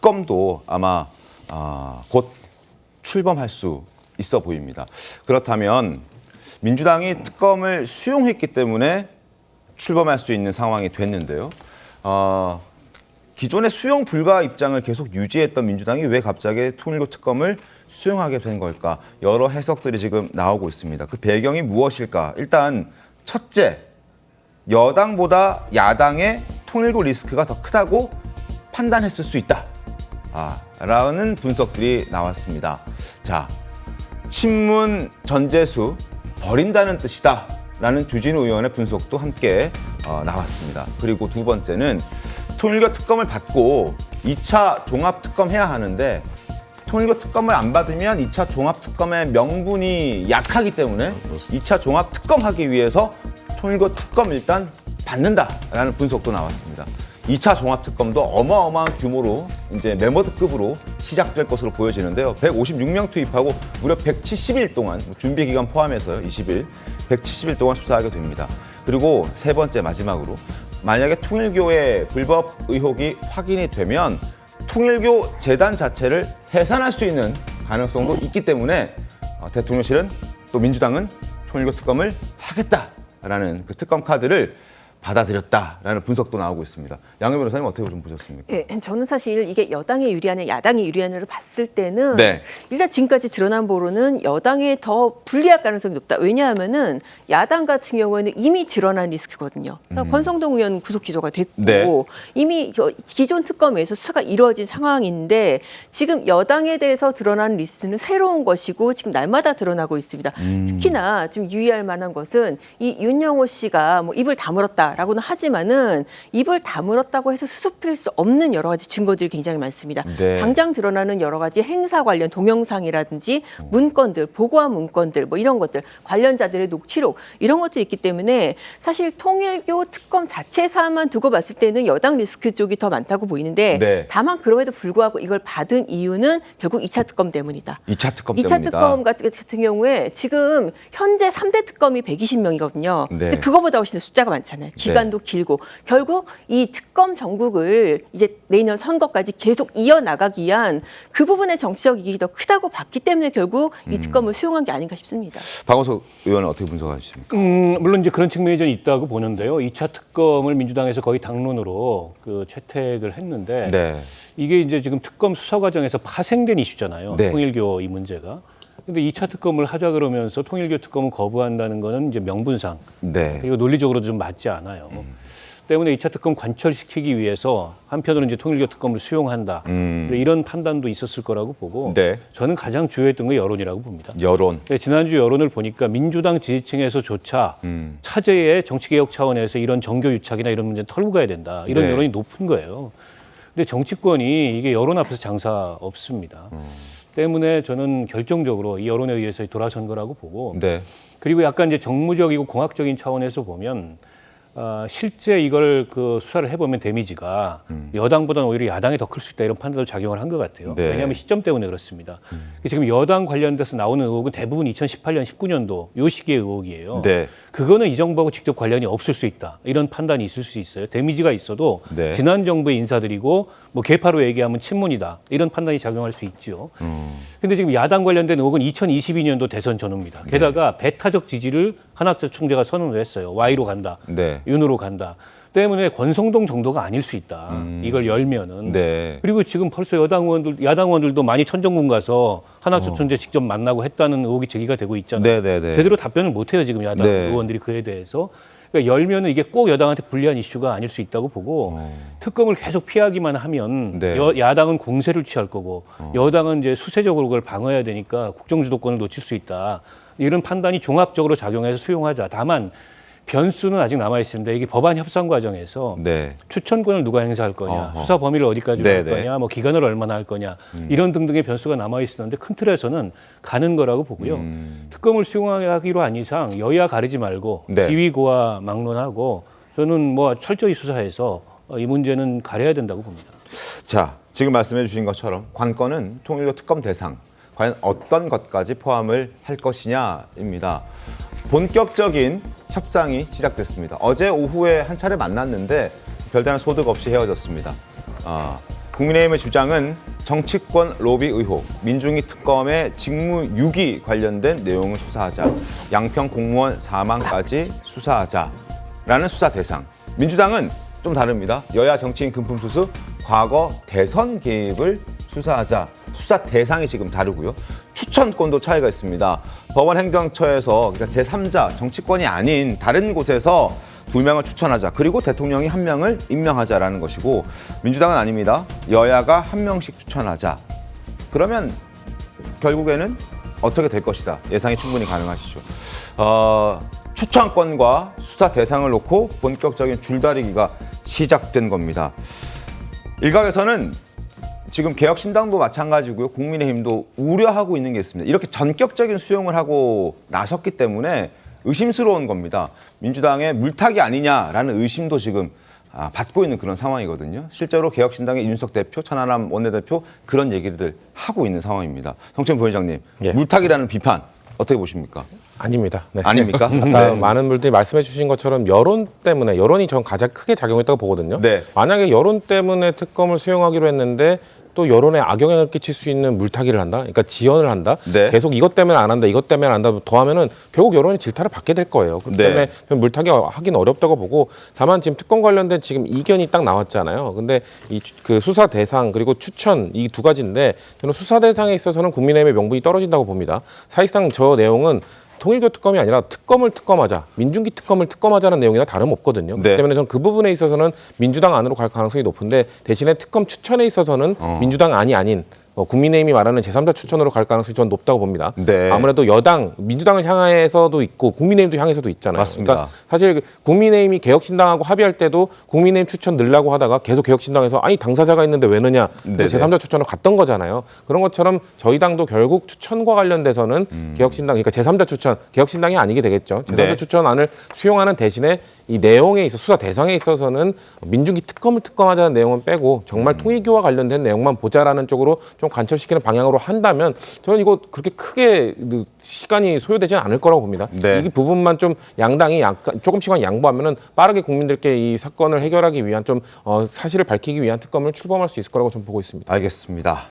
특검도 아마 곧 출범할 수 있어 보입니다. 그렇다면 민주당이 특검을 수용했기 때문에 출범할 수 있는 상황이 됐는데요. 기존의 수용 불가 입장을 계속 유지했던 민주당이 왜 갑자기 통일교 특검을 수용하게 된 걸까? 여러 해석들이 지금 나오고 있습니다. 그 배경이 무엇일까? 일단 첫째, 여당보다 야당의 통일교 리스크가 더 크다고 판단했을 수 있다. 라는 분석들이 나왔습니다. 자, 친문 전재수 버린다는 뜻이다. 라는 주진우 의원의 분석도 함께 나왔습니다. 그리고 두 번째는 통일교 특검을 받고 2차 종합특검 해야 하는데 통일교 특검을 안 받으면 2차 종합특검의 명분이 약하기 때문에 2차 종합특검 하기 위해서 통일교 특검 일단 받는다라는 분석도 나왔습니다. 2차 종합특검도 어마어마한 규모로 이제 메머드급으로 시작될 것으로 보여지는데요. 156명 투입하고 무려 170일 동안 준비 기간 포함해서요. 20일, 170일 동안 수사하게 됩니다. 그리고 세 번째 마지막으로 만약에 통일교의 불법 의혹이 확인이 되면 통일교 재단 자체를 해산할 수 있는 가능성도 있기 때문에 대통령실은 또 민주당은 통일교 특검을 하겠다라는 그 특검 카드를 받아들였다라는 분석도 나오고 있습니다. 양해 변호사님 어떻게 좀 보셨습니까? 예, 저는 사실 이게 여당의 유리하냐 야당의 유리하냐를 봤을 때는 네. 일단 지금까지 드러난 보로는 여당에 더 불리할 가능성이 높다. 왜냐하면은 야당 같은 경우에는 이미 드러난 리스크거든요. 그러니까 권성동 의원 구속 기소가 됐고 네. 이미 기존 특검에서 수사가 이루어진 상황인데 지금 여당에 대해서 드러난 리스크는 새로운 것이고 지금 날마다 드러나고 있습니다. 특히나 좀 유의할 만한 것은 이 윤영호 씨가 뭐 입을 다물었다. 라고는 하지만은 입을 다물었다고 해서 수습할 수 없는 여러 가지 증거들이 굉장히 많습니다. 네. 당장 드러나는 여러 가지 행사 관련 동영상이라든지 문건들, 보고한 문건들, 뭐 이런 것들, 관련자들의 녹취록 이런 것들이 있기 때문에 사실 통일교 특검 자체 사안만 두고 봤을 때는 여당 리스크 쪽이 더 많다고 보이는데 네. 다만 그럼에도 불구하고 이걸 받은 이유는 결국 2차 특검 때문이다. 2차 특검 2차 때문이다. 특검 같은 경우에 지금 현재 3대 특검이 120명이거든요. 네. 근데 그거보다 훨씬 더 숫자가 많잖아요. 기간도 길고 결국 이 특검 전국을 이제 내년 선거까지 계속 이어나가기 위한 그 부분의 정치적 이익이 더 크다고 봤기 때문에 결국 이 특검을 수용한 게 아닌가 싶습니다. 박원석 의원은 어떻게 분석하십니까? 물론 이제 그런 측면이 좀 있다고 보는데요. 2차 특검을 민주당에서 거의 당론으로 그 채택을 했는데 네. 이게 이제 지금 특검 수사 과정에서 파생된 이슈잖아요. 네. 통일교 이 문제가. 근데 2차 특검을 하자 그러면서 통일교 특검을 거부한다는 거는 이제 명분상 네. 그리고 논리적으로도 좀 맞지 않아요. 때문에 2차 특검 관철시키기 위해서 한편으로 이제 통일교 특검을 수용한다. 이런 판단도 있었을 거라고 보고 네. 저는 가장 주요했던 게 여론이라고 봅니다. 여론. 네, 지난주 여론을 보니까 민주당 지지층에서조차 차제의 정치개혁 차원에서 이런 정교 유착이나 이런 문제는 털고 가야 된다. 이런 네. 여론이 높은 거예요. 근데 정치권이 이게 여론 앞에서 장사 없습니다. 때문에 저는 결정적으로 이 여론에 의해서 돌아선 거라고 보고 네. 그리고 약간 이제 정무적이고 공학적인 차원에서 보면 실제 이걸 그 수사를 해보면 데미지가 여당보다는 오히려 야당이 더 클 수 있다 이런 판단도 작용을 한 것 같아요. 네. 왜냐하면 시점 때문에 그렇습니다. 지금 여당 관련돼서 나오는 의혹은 대부분 2018년, 19년도 요 시기의 의혹이에요. 네. 그거는 이 정부하고 직접 관련이 없을 수 있다. 이런 판단이 있을 수 있어요. 데미지가 있어도 네. 지난 정부의 인사들이고 뭐 개파로 얘기하면 친문이다. 이런 판단이 작용할 수 있죠. 근데 지금 야당 관련된 의혹은 2022년도 대선 전후입니다. 게다가 배타적 지지를 한학조 총재가 선언을 했어요. Y로 간다. 네. 윤으로 간다. 때문에 권성동 정도가 아닐 수 있다. 이걸 열면은. 네. 그리고 지금 벌써 야당 의원들도 많이 천정군 가서 한학조 총재 직접 만나고 했다는 의혹이 제기가 되고 있잖아요. 네. 네. 제대로 답변을 못 해요, 지금 야당 네. 의원들이 그에 대해서. 그러니까 열면은 이게 꼭 여당한테 불리한 이슈가 아닐 수 있다고 보고 특검을 계속 피하기만 하면 네. 야당은 공세를 취할 거고 여당은 이제 수세적으로 그걸 방어해야 되니까 국정주도권을 놓칠 수 있다. 이런 판단이 종합적으로 작용해서 수용하자. 다만 변수는 아직 남아 있습니다. 이게 법안 협상 과정에서 네. 추천권을 누가 행사할 거냐, 어허. 수사 범위를 어디까지 할 네네. 거냐, 뭐 기간을 얼마나 할 거냐 이런 등등의 변수가 남아 있었는데 큰 틀에서는 가는 거라고 보고요. 특검을 수용하기로 한 이상 여야 가리지 말고 네. 비위고와 막론하고 저는 뭐 철저히 수사해서 이 문제는 가려야 된다고 봅니다. 자, 지금 말씀해 주신 것처럼 관건은 통일교 특검 대상, 과연 어떤 것까지 포함을 할 것이냐입니다. 본격적인 협상이 시작됐습니다. 어제 오후에 한 차례 만났는데 별다른 소득 없이 헤어졌습니다. 국민의힘의 주장은 정치권 로비 의혹, 민중이 특검의 직무유기 관련된 내용을 수사하자, 양평 공무원 사망까지 수사하자라는 수사 대상. 민주당은 좀 다릅니다. 여야 정치인 금품수수, 과거 대선 개입을 수사하자. 수사 대상이 지금 다르고요. 추천권도 차이가 있습니다. 법원 행정처에서 그러니까 제3자 정치권이 아닌 다른 곳에서 2명을 추천하자. 그리고 대통령이 1명을 임명하자라는 것이고 민주당은 아닙니다. 여야가 1명씩 추천하자. 그러면 결국에는 어떻게 될 것이다. 예상이 충분히 가능하시죠. 추천권과 수사 대상을 놓고 본격적인 줄다리기가 시작된 겁니다. 일각에서는 지금 개혁신당도 마찬가지고요. 국민의힘도 우려하고 있는 게 있습니다. 이렇게 전격적인 수용을 하고 나섰기 때문에 의심스러운 겁니다. 민주당의 물타기 아니냐라는 의심도 지금 받고 있는 그런 상황이거든요. 실제로 개혁신당의 이준석 대표, 천하람 원내대표 그런 얘기들 하고 있는 상황입니다. 성천 부회장님, 예. 물타기라는 비판 어떻게 보십니까? 아닙니다. 네. 아닙니까? 아까 많은 분들이 말씀해 주신 것처럼 여론 때문에 여론이 전 가장 크게 작용했다고 보거든요. 네. 만약에 여론 때문에 특검을 수용하기로 했는데 또 여론에 악영향을 끼칠 수 있는 물타기를 한다. 그러니까 지연을 한다. 네. 계속 이것 때문에 안 한다. 이것 때문에 안 한다. 더하면은 결국 여론이 질타를 받게 될 거예요. 그렇기 네. 때문에 물타기 하기는 어렵다고 보고 다만 지금 특검 관련된 지금 이견이 딱 나왔잖아요. 근데 이 그 수사 대상 그리고 추천 이 두 가지인데 저는 수사 대상에 있어서는 국민의힘의 명분이 떨어진다고 봅니다. 사실상 저 내용은 통일교 특검이 아니라 특검을 특검하자, 민중기 특검을 특검하자는 내용이나 다름없거든요. 그렇기 네. 때문에 저는 그 부분에 있어서는 민주당 안으로 갈 가능성이 높은데 대신에 특검 추천에 있어서는 민주당 안이 아닌 국민의힘이 말하는 제3자 추천으로 갈 가능성이 저는 높다고 봅니다. 네. 아무래도 여당, 민주당을 향해서도 있고 국민의힘도 향해서도 있잖아요. 맞습니다. 그러니까 사실 국민의힘이 개혁신당하고 합의할 때도 국민의힘 추천 넣으려고 하다가 계속 개혁신당에서 아니 당사자가 있는데 왜 넣냐. 네네. 제3자 추천을 갔던 거잖아요. 그런 것처럼 저희 당도 결국 추천과 관련돼서는 개혁신당, 그러니까 제3자 추천, 개혁신당이 아니게 되겠죠. 제3자 네. 추천안을 수용하는 대신에 이 내용에 있어 수사 대상에 있어서는 민중기 특검을 특검하자는 내용은 빼고 정말 통일교와 관련된 내용만 보자라는 쪽으로 좀 관철시키는 방향으로 한다면 저는 이거 그렇게 크게 시간이 소요되지는 않을 거라고 봅니다. 네. 이 부분만 좀 양당이 약간 조금씩만 양보하면은 빠르게 국민들께 이 사건을 해결하기 위한 좀 사실을 밝히기 위한 특검을 출범할 수 있을 거라고 좀 보고 있습니다. 알겠습니다.